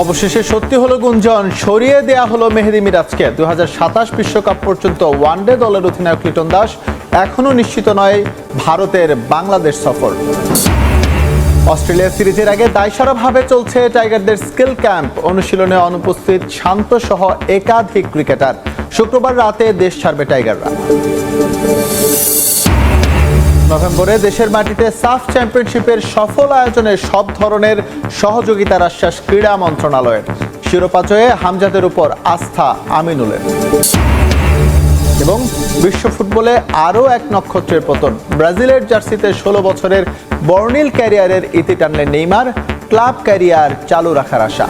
অবশেষে সত্যি হলো গুঞ্জন, সরিয়ে দেয়া হলো মেহেদী মিরাজকে। 2027 বিশ্বকাপ পর্যন্ত ওয়ানডে দলের অধিনায়ক লিটন দাস এখনো নিশ্চিত নয় ভারতের বাংলাদেশ সফর। অস্ট্রেলিয়া সিরিজের আগে দায়সারাভাবে চলছে টাইগারদের স্কিল ক্যাম্প। অনুশীলনে অনুপস্থিত শান্ত সহ একাধিক ক্রিকেটার। শুক্রবার রাতে দেশ ছাড়বে টাইগাররা। নভেম্বরে দেশের মাটিতে সাফ চ্যাম্পিয়নশিপের সফল আয়োজনে সব ধরনের সহযোগিতার আশ্বাস ক্রীড়া মন্ত্রণালয়ের। শিরোপা জয়ে হামজাদের উপর আস্থা আমিনুলের। এবং বিশ্ব ফুটবলে আরও এক নক্ষত্রের পতন। ব্রাজিলের জার্সিতে 16 বছরের বর্ণিল ক্যারিয়ারের ইতি টানলেন নেইমার। ক্লাব ক্যারিয়ার চালু রাখার আশা।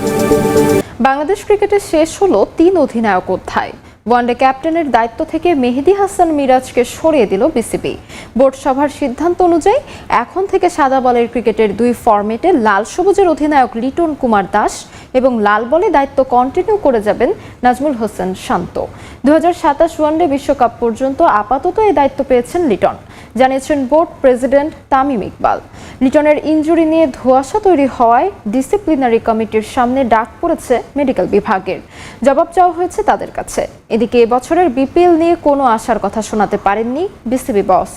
বাংলাদেশ ক্রিকেটে শেষ হলো 3 অধিনায়ক অধ্যায়। ওয়ানডে ক্যাপ্টেনের দায়িত্ব থেকে মেহেদী হাসান মিরাজকে সরিয়ে দিল বিসিবি। বোর্ড সভার সিদ্ধান্ত অনুযায়ী এখন থেকে সাদা বলের ক্রিকেটের 2 ফরম্যাটে লাল সবুজের অধিনায়ক লিটন কুমার দাস এবং লাল বলে দায়িত্ব কন্টিনিউ করে যাবেন নাজমুল হোসেন শান্ত। 2027 ওয়ানডে বিশ্বকাপ পর্যন্ত আপাতত এই দায়িত্ব পেয়েছেন লিটন, জানিয়েছেন বোর্ড প্রেসিডেন্ট তামিম ইকবাল। লিটনের ইনজুরি নিয়ে ধোঁয়াশা তৈরি হওয়ায় ডিসিপ্লিনারি কমিটির সামনে ডাক পড়েছে মেডিকেল বিভাগের। জবাব চাওয়া হয়েছে তাদের কাছে। এদিকে এবছরের বিপিএল নিয়ে কোনো আশার কথা শোনাতে পারেননি বিসিবি বস।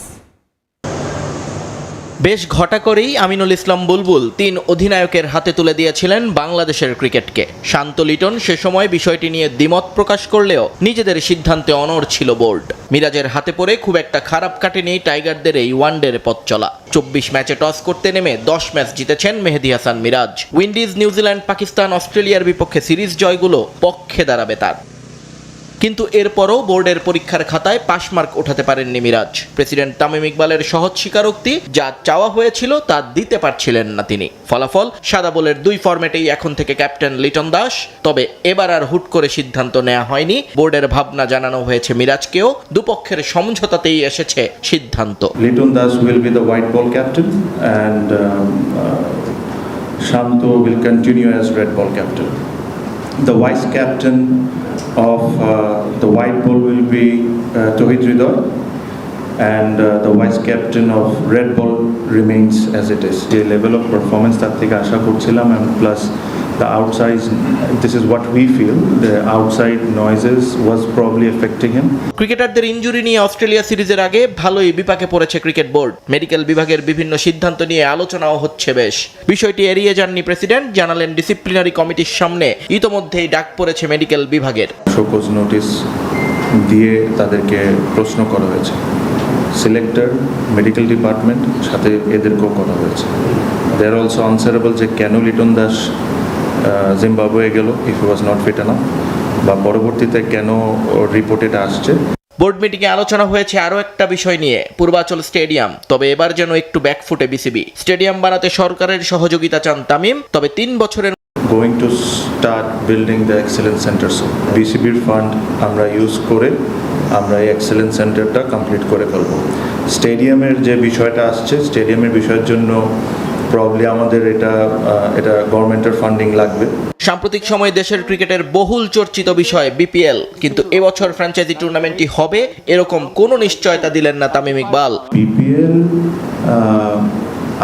বেশ ঘটা করেই আমিনুল ইসলাম বুলবুল 3 অধিনায়কের হাতে তুলে দিয়েছিলেন বাংলাদেশের ক্রিকেটকে। শান্ত লিটন সে সময় বিষয়টি নিয়ে দ্বিমত প্রকাশ করলেও নিজেদের সিদ্ধান্তে অনড় ছিল বোর্ড। মিরাজের হাতে পড়ে খুব একটা খারাপ কাটেনি টাইগারদের এই ওয়ানডের পথ চলা। 24 ম্যাচে টস করতে নেমে 10 ম্যাচ জিতেছেন মেহেদী হাসান মিরাজ। উইন্ডিজ, নিউজিল্যান্ড, পাকিস্তান, অস্ট্রেলিয়ার বিপক্ষে সিরিজ জয়গুলো পক্ষে দাঁড়াবে তার। কিন্তু এরপরও বোর্ডের পরীক্ষার খাতায় পাস মার্ক ওঠাতে পারেননি মিরাজ। প্রেসিডেন্ট তামিম ইকবালের সহজ স্বীকারোক্তি, যা চাওয়া হয়েছিল তা দিতে পারছিলেন না তিনি। ফলাফল, সাদা বলের 2 ফরম্যাটেই এখন থেকে ক্যাপ্টেন লিটন দাস। তবে এবার আর হুট করে সিদ্ধান্ত নেওয়া হয়নি। বোর্ডের ভাবনা জানানো হয়েছে মিরাজকেও। দুপক্ষের সমঝোতাতেই এসেছে সিদ্ধান্ত। Liton Das will be the white ball captain and Shanto will continue as red ball captain. The vice captain of the white ball will be Tohid Hridoy, and the vice captain of red ball remains as it is. The level of performance that theke asha korchilam, and plus the outside, this is what we feel, the outside noises was probably affecting him. ক্রিকেটারদের injury নিয়ে Australia সিরিজের আগে ভালোই বিপাকে পড়েছে cricket board. Medical বিভাগের বিভিন্ন সিদ্ধান্ত নিয়ে আলোচনাও হচ্ছে বেশ। বিষয়টি এড়িয়ে যাননি প্রেসিডেন্ট, জানালেন ডিসিপ্লিনারি কমিটির সামনে ইতোমধ্যেই ডাক পড়েছে মেডিকেল বিভাগের। শোকজ নোটিশ দিয়ে তাদেরকে প্রশ্ন করা হয়েছে। সিলেক্টর, মেডিকেল ডিপার্টমেন্ট, সাথে এদেরকেও করা হয়েছে। দে আর অলসো আনসারেবল যে কেন লিটন দাস জিম্বাবুয়ে গেল if he was not fit enough, বা পরবর্তীতে কেন রিপোর্ট এটা আসছে। বোর্ড মিটিংয়ে আলোচনা হয়েছে আরও একটা বিষয় নিয়ে, পূর্বাচল স্টেডিয়াম। তবে এবার যেন একটু ব্যাকফুটে বিসিবি। স্টেডিয়াম বানাতে সরকারের সহযোগিতা চান তামিম, তবে 3 বছরের going to start building the excellence centre. বিসিবির ফান্ড আমরা ইউজ করে আমরা এই এক্সেলেন্স সেন্টারটা কমপ্লিট করে ফেলবো। স্টেডিয়ামের যে বিষয়টা আসছে, স্টেডিয়ামের বিষয়ের জন্য প্রবলি আমাদের এটা গভর্নমেন্টের ফান্ডিং লাগবে। সাম্প্রতিক সময়ে দেশের ক্রিকেটের বহুল চর্চিত বিষয় বিপিএল, কিন্তু এবছর ফ্র্যাঞ্চাইজি টুর্নামেন্টটি হবে এরকম কোনো নিশ্চয়তা দিলেন না তামিম ইকবাল। বিপিএল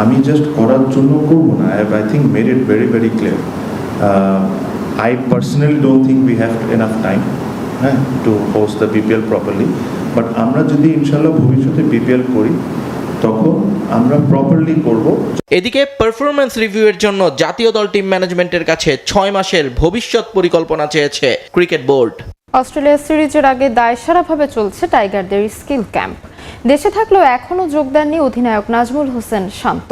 আমি জাস্ট করার জন্য করবো না। I think made it very very clear. I personally don't think we have enough time to host the BPL properly. But আমরা যদি ইনশাল্লাহ ভবিষ্যতে বিপিএল করি তখন আমরা প্রপারলি করব। এদিকে পারফরম্যান্স রিভিউয়ের জন্য জাতীয় দল টিম ম্যানেজমেন্টের কাছে 6 মাসের ভবিষ্যৎ পরিকল্পনা চেয়েছে ক্রিকেট বোর্ড। অস্ট্রেলিয়া সিরিজের আগে দায়সারাভাবে চলছে টাইগারদের স্কিল ক্যাম্প। দেশে থাকলেও এখনও যোগ দেননি অধিনায়ক নাজমুল হোসেন শান্ত।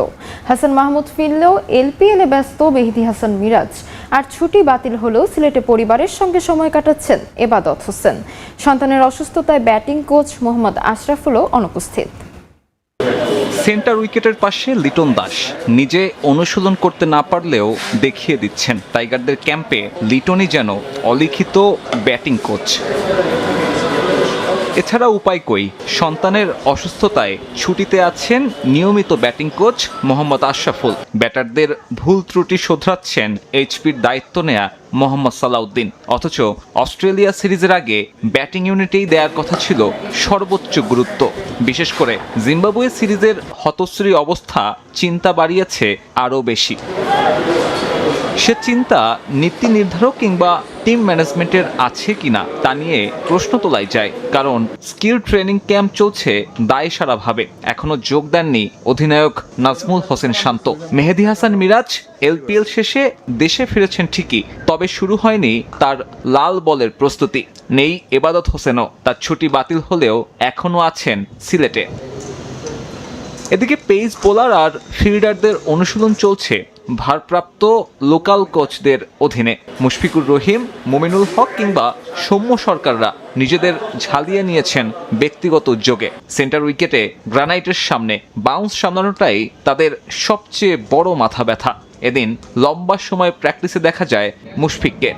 হাসান মাহমুদ ফিরলেও এলপিএলে ব্যস্ত মেহেদী হাসান মিরাজ। আর ছুটি বাতিল হলেও সিলেটে পরিবারের সঙ্গে সময় কাটাচ্ছেন এবাদত হোসেন। সন্তানের অসুস্থতায় ব্যাটিং কোচ মোহাম্মদ আশরাফুলও অনুপস্থিত। সেন্টার উইকেটের পাশে লিটন দাস নিজে অনুশীলন করতে না পারলেও দেখিয়ে দিচ্ছেন টাইগারদের ক্যাম্পে লিটনই যেন অলিখিত ব্যাটিং কোচ। এছাড়া উপায় কই, সন্তানের অসুস্থতায় ছুটিতে আছেন নিয়মিত ব্যাটিং কোচ মোহাম্মদ আশরাফুল। ব্যাটারদের ভুল ত্রুটি শোধরাচ্ছেন এইচপির দায়িত্ব নেয়া মোহাম্মদ সালাউদ্দিন। অথচ অস্ট্রেলিয়া সিরিজের আগে ব্যাটিং ইউনিটেই দেওয়ার কথা ছিল সর্বোচ্চ গুরুত্ব। বিশেষ করে জিম্বাবুয়ে সিরিজের হতশ্রী অবস্থা চিন্তা বাড়িয়েছে আরও বেশি। সে চিন্তা নীতি নির্ধারক কিংবা টিম ম্যানেজমেন্টের আছে কিনা তা নিয়ে প্রশ্ন তোলাই যায়, কারণ স্কিল ট্রেনিং ক্যাম্প চলছে দায়সারাভাবে। এখনো যোগ দেননি অধিনায়ক নাজমুল হোসেন শান্ত। মেহেদী হাসান মিরাজ এলপিএল শেষে দেশে ফিরেছেন ঠিকই, তবে শুরু হয়নি তার লাল বলের প্রস্তুতি। নেই এবাদত হোসেনও, তার ছুটি বাতিল হলেও এখনো আছেন সিলেটে। এদিকে পেস বোলার আর ফিল্ডারদের অনুশীলন চলছে ভারপ্রাপ্ত লোকাল কোচদের অধীনে। মুশফিকুর রহিম, মুমিনুল হক কিংবা সৌম্য সরকাররা নিজেদের ঝালিয়ে নিয়েছেন ব্যক্তিগত উদ্যোগে। সেন্টার উইকেটে গ্রানাইটের সামনে বাউন্স সামলানোটাই তাদের সবচেয়ে বড় মাথা ব্যথা। এদিন লম্বা সময় প্র্যাকটিসে দেখা যায় মুশফিককে।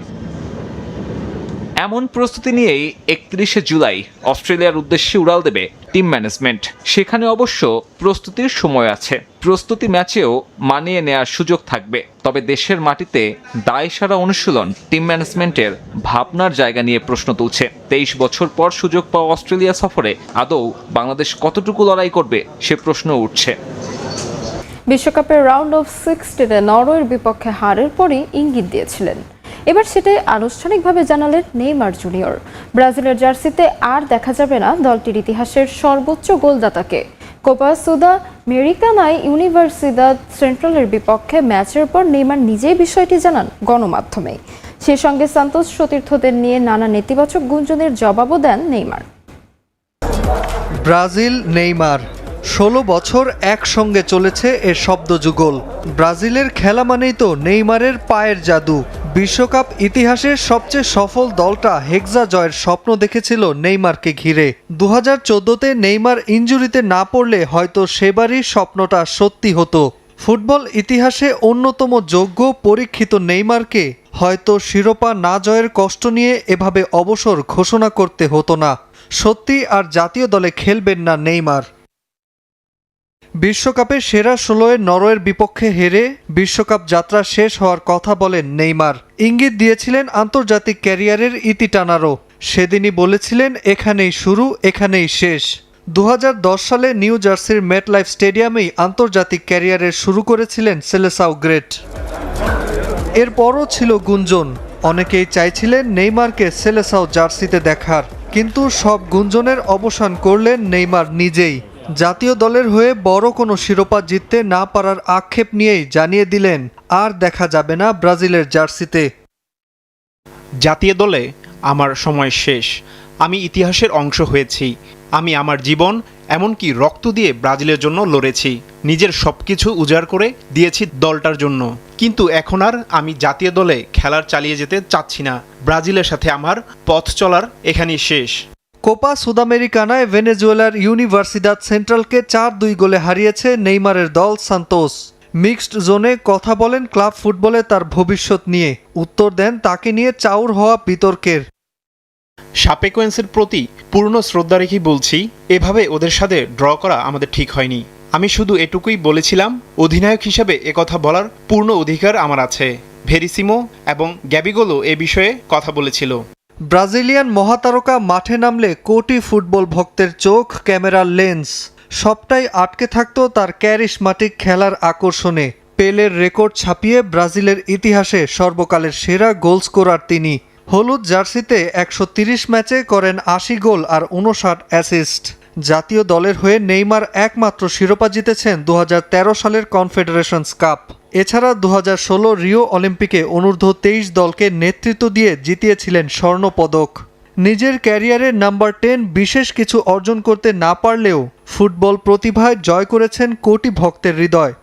এমন প্রস্তুতি নিয়েই 31শে জুলাই অস্ট্রেলিয়ার উদ্দেশ্যে উড়াল দেবে টিম ম্যানেজমেন্ট। সেখানে অবশ্য প্রস্তুতির সময় আছে, প্রস্তুতি ম্যাচেও মানিয়ে নেওয়ার সুযোগ থাকবে। তবে দেশের মাটিতে দায়সারা অনুশীলন টিম ম্যানেজমেন্টের ভাবনার জায়গা নিয়ে প্রশ্ন তুলছে। 23 বছর পর সুযোগ পাওয়া অস্ট্রেলিয়া সফরে আদৌ বাংলাদেশ কতটুকু লড়াই করবে সে প্রশ্ন উঠছে। বিশ্বকাপের রাউন্ড অফ 16-এ নরওয়ের বিপক্ষে হারের পরই ইঙ্গিত দিয়েছিলেন। এবার সেটাই আনুষ্ঠানিকভাবে জানালেন নেইমার জুনিয়র। ব্রাজিলের জার্সিতে আর দেখা যাবে না দলটির ইতিহাসের সর্বোচ্চ গোলদাতাকে। কোপা সুদা আমেরিকানায় ইউনিভার্সিদাদ সেন্ট্রালের বিপক্ষে ম্যাচের পর নেইমার নিজেই বিষয়টি জানান গণমাধ্যমে। সেই সঙ্গে সান্তোস সতীর্থদের নিয়ে নানা নেতিবাচক গুঞ্জনের জবাবও দেন নেইমার। ব্রাজিল, নেইমার 16 বছর একসঙ্গে চলেছে এ শব্দযুগল। ব্রাজিলের খেলা মানেই তো নেইমারের পায়ের জাদু। বিশ্বকাপ ইতিহাসের সবচেয়ে সফল দলটা হেক্সা জয়ের স্বপ্ন দেখেছিল নেইমারকে ঘিরে। 2014-তে নেইমার ইনজুরিতে না পড়লে হয়তো সেবারই স্বপ্নটা সত্যি হতো। ফুটবল ইতিহাসে অন্যতম যোগ্য পরীক্ষিত নেইমারকে হয়তো শিরোপা না জয়ের কষ্ট নিয়ে এভাবে অবসর ঘোষণা করতে হতো না। সত্যি আর জাতীয় দলে খেলবেন না নেইমার। বিশ্বকাপে সেরা 16-এ নরওয়ের বিপক্ষে হেরে বিশ্বকাপ যাত্রা শেষ হওয়ার কথা বলেন নেইমার। ইঙ্গিত দিয়েছিলেন আন্তর্জাতিক ক্যারিয়ারের ইতি টানারও। সেদিনই বলেছিলেন এখানেই শুরু, এখানেই শেষ। 2010 সালে নিউ জার্সির মেটলাইফ স্টেডিয়ামেই আন্তর্জাতিক ক্যারিয়ারের শুরু করেছিলেন সেলেসাও গ্রেট। এরপরও ছিল গুঞ্জন, অনেকেই চাইছিলেন নেইমারকে সেলেসাও জার্সিতে দেখার, কিন্তু সব গুঞ্জনের অবসান করলেন নেইমার নিজেই। জাতীয় দলের হয়ে বড় কোনো শিরোপা জিততে না পারার আক্ষেপ নিয়েই জানিয়ে দিলেন আর দেখা যাবে না ব্রাজিলের জার্সিতে। জাতীয় দলে আমার সময় শেষ। আমি ইতিহাসের অংশ হয়েছি। আমি আমার জীবন, এমনকি রক্ত দিয়ে ব্রাজিলের জন্য লড়েছি। নিজের সবকিছু উজাড় করে দিয়েছি দলটার জন্য। কিন্তু এখন আর আমি জাতীয় দলে খেলার চালিয়ে যেতে চাচ্ছি না। ব্রাজিলের সাথে আমার পথ চলার এখানেই শেষ। কোপা সুদামেরিকানায় ভেনেজুয়েলার ইউনিভার্সিদাদ সেন্ট্রালকে 4-2 গোলে হারিয়েছে নেইমারের দল সান্তোস। মিক্সড জোনে কথা বলেন ক্লাব ফুটবলে তার ভবিষ্যৎ নিয়ে, উত্তর দেন তাকে নিয়ে চাউর হওয়া বিতর্কের। শাপেকোয়েন্সের প্রতি পূর্ণ শ্রদ্ধা রেখেই বলছি, এভাবে ওদের সাথে ড্র করা আমাদের ঠিক হয়নি। আমি শুধু এটুকুই বলেছিলাম, অধিনায়ক হিসেবে একথা বলার পূর্ণ অধিকার আমার আছে। ভেরিসিমো এবং গ্যাবিগোলো এ বিষয়ে কথা বলেছিল। ব্রাজিলিয়ান মহাতারকা মাঠে নামলে কোটি ফুটবল ভক্তের চোখ, ক্যামেরার লেন্স সবটাই আটকে থাকতো তার ক্যারিশমাটিক খেলার আকর্ষণে। পেলের রেকর্ড ছাপিয়ে ব্রাজিলের ইতিহাসে সর্বকালের সেরা গোল স্কোরার তিনি। হলুদ জার্সিতে 130 ম্যাচে করেন 80 গোল আর 59 অ্যাসিস্ট। জাতীয় দলের হয়ে নেইমার একমাত্র শিরোপা জিতেছেন 2013 সালের কনফেডারেশনস কাপ। এছাড়া 2016 রিও অলিম্পিকে অনূর্ধ্ব 23 দলকে নেতৃত্ব দিয়ে জিতিয়েছিলেন স্বর্ণপদক। নিজের ক্যারিয়ারে নাম্বার 10 বিশেষ কিছু অর্জন করতে না পারলেও ফুটবল প্রতিভায় জয় করেছেন কোটি ভক্তের হৃদয়।